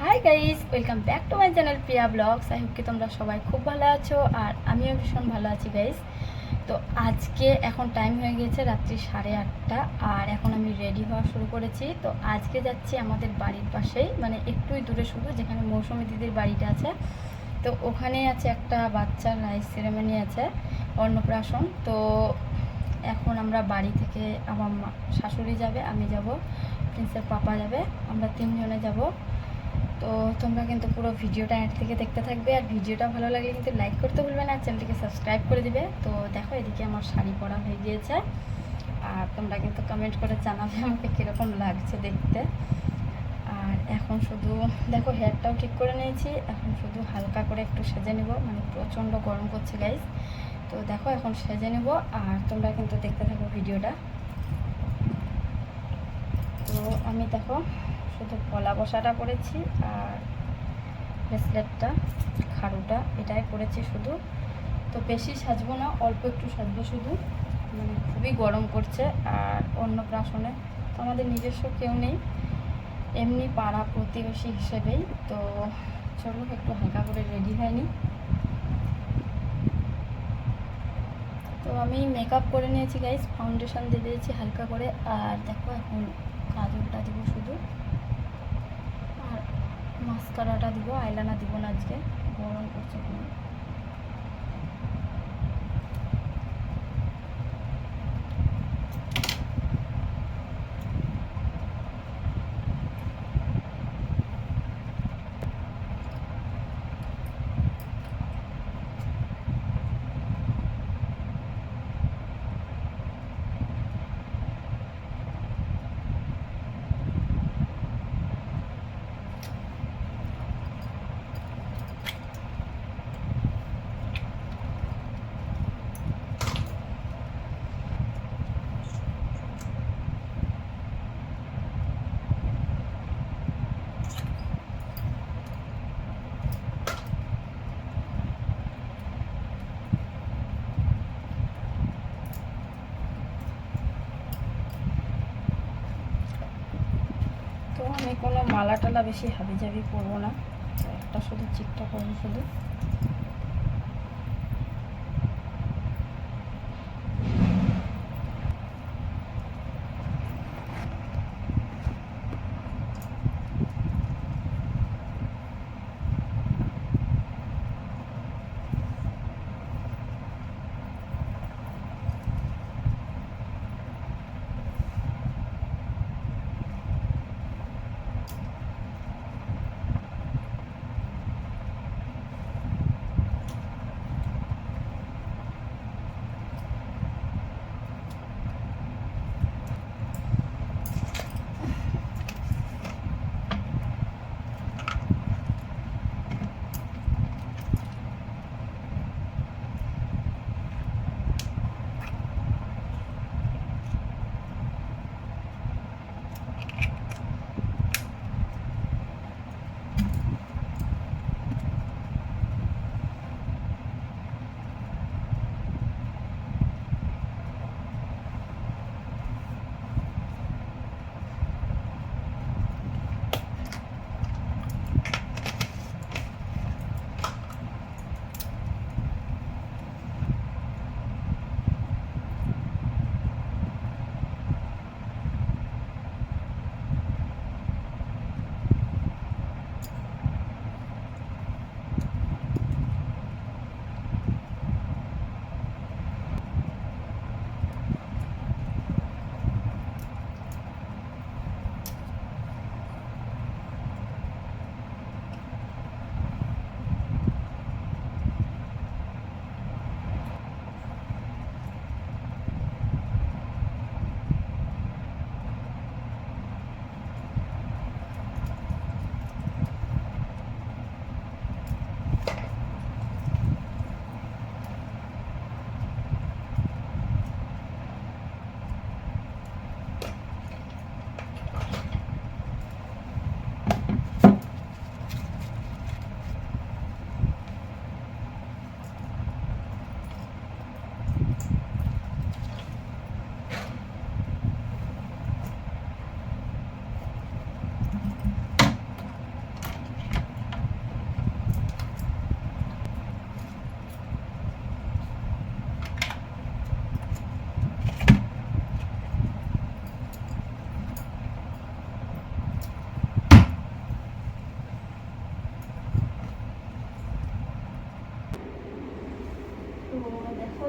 High guys, welcome back to my channel Priya blogs. I hope কি তোমরা সবাই খুব ভালো আছো আর আমিও ভীষণ ভালো আছি গাইস। তো আজকে এখন টাইম হয়ে গিয়েছে রাত্রি 8:30 আর এখন আমি রেডি হওয়া শুরু করেছি। তো আজকে যাচ্ছি আমাদের বাড়ির পাশেই, মানে একটুই দূরে শুধু, যেখানে মৌসুমী দিদির বাড়িটা আছে। তো ওখানেই আছে একটা বাচ্চার রাইস সেরেমনি আছে, অন্নপ্রাশন। তো এখন আমরা বাড়ি থেকে আমার শাশুড়ি যাবে, আমি যাব, প্রিন্সের পাপা যাবে, আমরা তিনজনে যাব। তো তোমরা কিন্তু পুরো ভিডিওটা এন্ড থেকে দেখতে থাকবে, আর ভিডিওটা ভালো লাগলে কিন্তু লাইক করতে ভুলবে না, চ্যানেলটিকে সাবস্ক্রাইব করে দিবে। তো দেখো, এদিকে আমার শাড়ি পরা হয়ে গিয়েছে, আর তোমরা কিন্তু কমেন্ট করে জানাবে আমাকে কীরকম লাগছে দেখতে। আর এখন শুধু দেখো, হেয়ারটাও ঠিক করে নিয়েছি, এখন শুধু হালকা করে একটু সেজে নেব, মানে প্রচণ্ড গরম করছে গাইস। তো দেখো এখন সেজে নেব, আর তোমরা কিন্তু দেখতে থাকো ভিডিওটা। তো আমি দেখো শুধু পলা বসাটা পরেছি আর ব্রেসলেটটা, খাড়ুটা, এটাই পরেছি শুধু। তো বেশি সাজবো না, অল্প একটু সাজবো শুধু, মানে খুবই গরম করছে। আর অন্নপ্রাশনে তো আমাদের নিজস্ব কেউ নেই, এমনি পাড়া প্রতিবেশী হিসেবেই। তো চলো একটু হালকা করে রেডি হয়নি। তো আমি মেকআপ করে নিয়েছি গাইস, ফাউন্ডেশন দিয়ে দিয়েছি হালকা করে। আর দেখো এখন কাজলটা দিব শুধু, আর মাস্কারাটা দিব, আইলাইনার দিব না, আজকে গরম করছে খুব। তো আমি কোনো মালা টালা বেশি হাবিজাবি করবো না, তো একটা শুধু চিকটা করবো শুধু।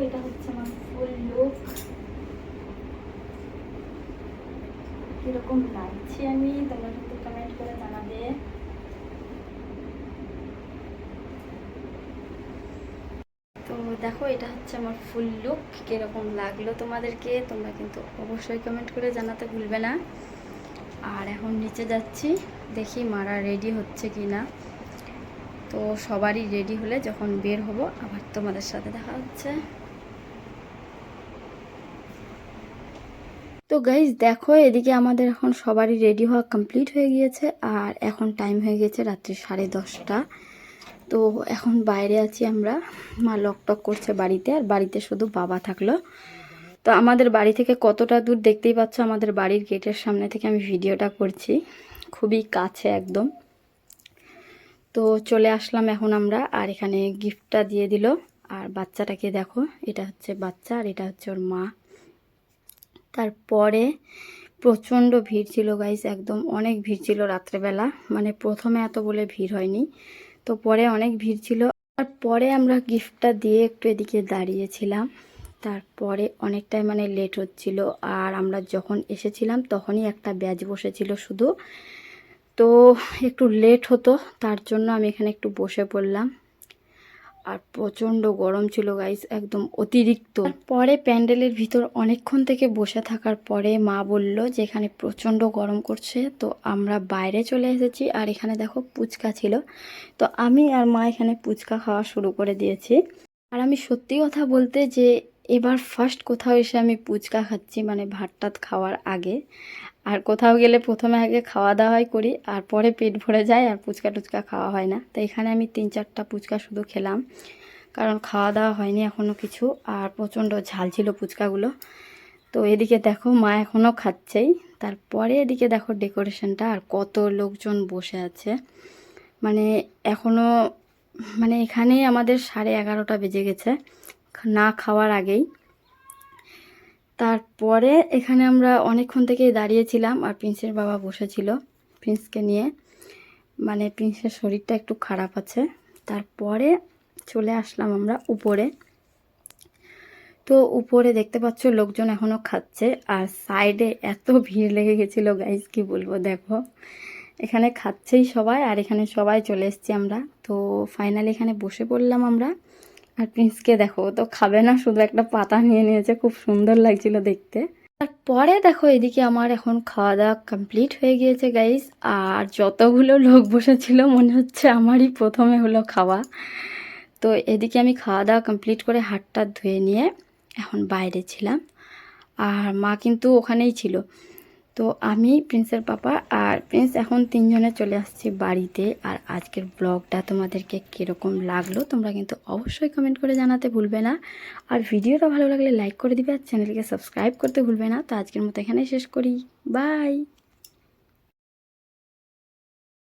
এটা হচ্ছে আমার ফুল লুক, কিরকম লাগছে আমি তোমরা কিন্তু কমেন্ট করে জানাবে। তো দেখো এটা হচ্ছে আমার ফুল লুক, কিরকম লাগলো তোমাদেরকে তোমরা কিন্তু অবশ্যই কমেন্ট করে জানাতে ভুলবে না। আর এখন নিচে যাচ্ছি, দেখি মারা রেডি হচ্ছে কি না। তো সবারই রেডি হলে যখন বের হব আবার তোমাদের সাথে দেখা হচ্ছে। তো গাইজ দেখো এদিকে আমাদের এখন সবারই রেডি হওয়া কমপ্লিট হয়ে গিয়েছে, আর এখন টাইম হয়ে গেছে রাত্রি 10:30। তো এখন বাইরে আছি আমরা, মা লকটক করছে বাড়িতে, আর বাড়িতে শুধু বাবা থাকলো। তো আমাদের বাড়ি থেকে কতটা দূর দেখতেই পাচ্ছ, আমাদের বাড়ির গেটের সামনে থেকে আমি ভিডিওটা করছি, খুবই কাছে একদম। তো চলে আসলাম এখন আমরা, আর এখানে গিফটটা দিয়ে দিল। আর বাচ্চাটাকে দেখো, এটা হচ্ছে বাচ্চা আর এটা হচ্ছে ওর মা। তারপরে প্রচণ্ড ভিড় ছিল গাইস, একদম অনেক ভিড় ছিল রাত্রেবেলা, মানে প্রথমে এত বলে ভিড় হয়নি, তো পরে অনেক ভিড় ছিল। তারপরে আমরা গিফটটা দিয়ে একটু এদিকে দাঁড়িয়েছিলাম, তারপরে অনেকটাই মানে লেট হচ্ছিল। আর আমরা যখন এসেছিলাম তখনই একটা ব্যাচ বসেছিল শুধু, তো একটু লেট হতো, তার জন্য আমি এখানে একটু বসে পড়লাম। আর প্রচণ্ড গরম ছিল গাইস, একদম অতিরিক্ত। পরে প্যান্ডেলের ভিতর অনেকক্ষণ থেকে বসে থাকার পরে মা বলল যে এখানে প্রচণ্ড গরম করছে, তো আমরা বাইরে চলে এসেছি। আর এখানে দেখো পুচকা ছিল, তো আমি আর মা এখানে পুচকা খাওয়া শুরু করে দিয়েছি। আর আমি সত্যি কথা বলতে যে এবার ফার্স্ট কোথাও এসে আমি পুচকা খাচ্ছি, মানে ভাত টাত খাওয়ার আগে। আর কোথাও গেলে প্রথমে আগে খাওয়া দাওয়াই করি, আর পরে পেট ভরে যায় আর পুচকা টুচকা খাওয়া হয় না। তো এখানে আমি 3-4টা পুচকা শুধু খেলাম, কারণ খাওয়া দাওয়া হয়নি এখনও কিছু, আর প্রচণ্ড ঝাল ছিল পুচকাগুলো। তো এদিকে দেখো মা এখনও খাচ্ছেই। তারপরে এদিকে দেখো ডেকোরেশনটা, আর কত লোকজন বসে আছে, মানে এখনও মানে এখানেই আমাদের 11:30 বেজে গেছে না খাওয়ার আগেই। তারপরে এখানে আমরা অনেকক্ষণ থেকেই দাঁড়িয়েছিলাম, আর প্রিন্সের বাবা বসেছিল প্রিন্সকে নিয়ে, মানে প্রিন্সের শরীরটা একটু খারাপ আছে। তারপরে চলে আসলাম আমরা উপরে। তো উপরে দেখতে পাচ্ছ লোকজন এখনও খাচ্ছে, আর সাইডে এত ভিড় লেগে গেছিলো গাইজ কি বলবো। দেখো এখানে খাচ্ছেই সবাই, আর এখানে সবাই চলে এসেছি আমরা। তো ফাইনালি এখানে বসে পড়লাম আমরা। আর প্রিন্সকে দেখো তো খাবে না, শুধু একটা পাতা নিয়ে নিয়েছে, খুব সুন্দর লাগছিল দেখতে। তারপরে দেখো এদিকে আমার এখন খাওয়া দাওয়া কমপ্লিট হয়ে গিয়েছে গাইস, আর যতগুলো লোক বসেছিল মনে হচ্ছে আমারই প্রথমে হলো খাওয়া। তো এদিকে আমি খাওয়া দাওয়া কমপ্লিট করে হাতটা ধুয়ে নিয়ে এখন বাইরে ছিলাম, আর মা কিন্তু ওখানেই ছিল। তো আমি প্রিন্সের পাপা আর প্রিন্স এখন 3জনে চলে আসছি বাড়িতে। আর আজকের ব্লগটা তোমাদেরকে কীরকম লাগলো তোমরা কিন্তু অবশ্যই কমেন্ট করে জানাতে ভুলবে না। আর ভিডিওটা ভালো লাগলে লাইক করে দিবে, আর চ্যানেলকে সাবস্ক্রাইব করতে ভুলবে না। তো আজকের মতো এখানেই শেষ করি, বাই।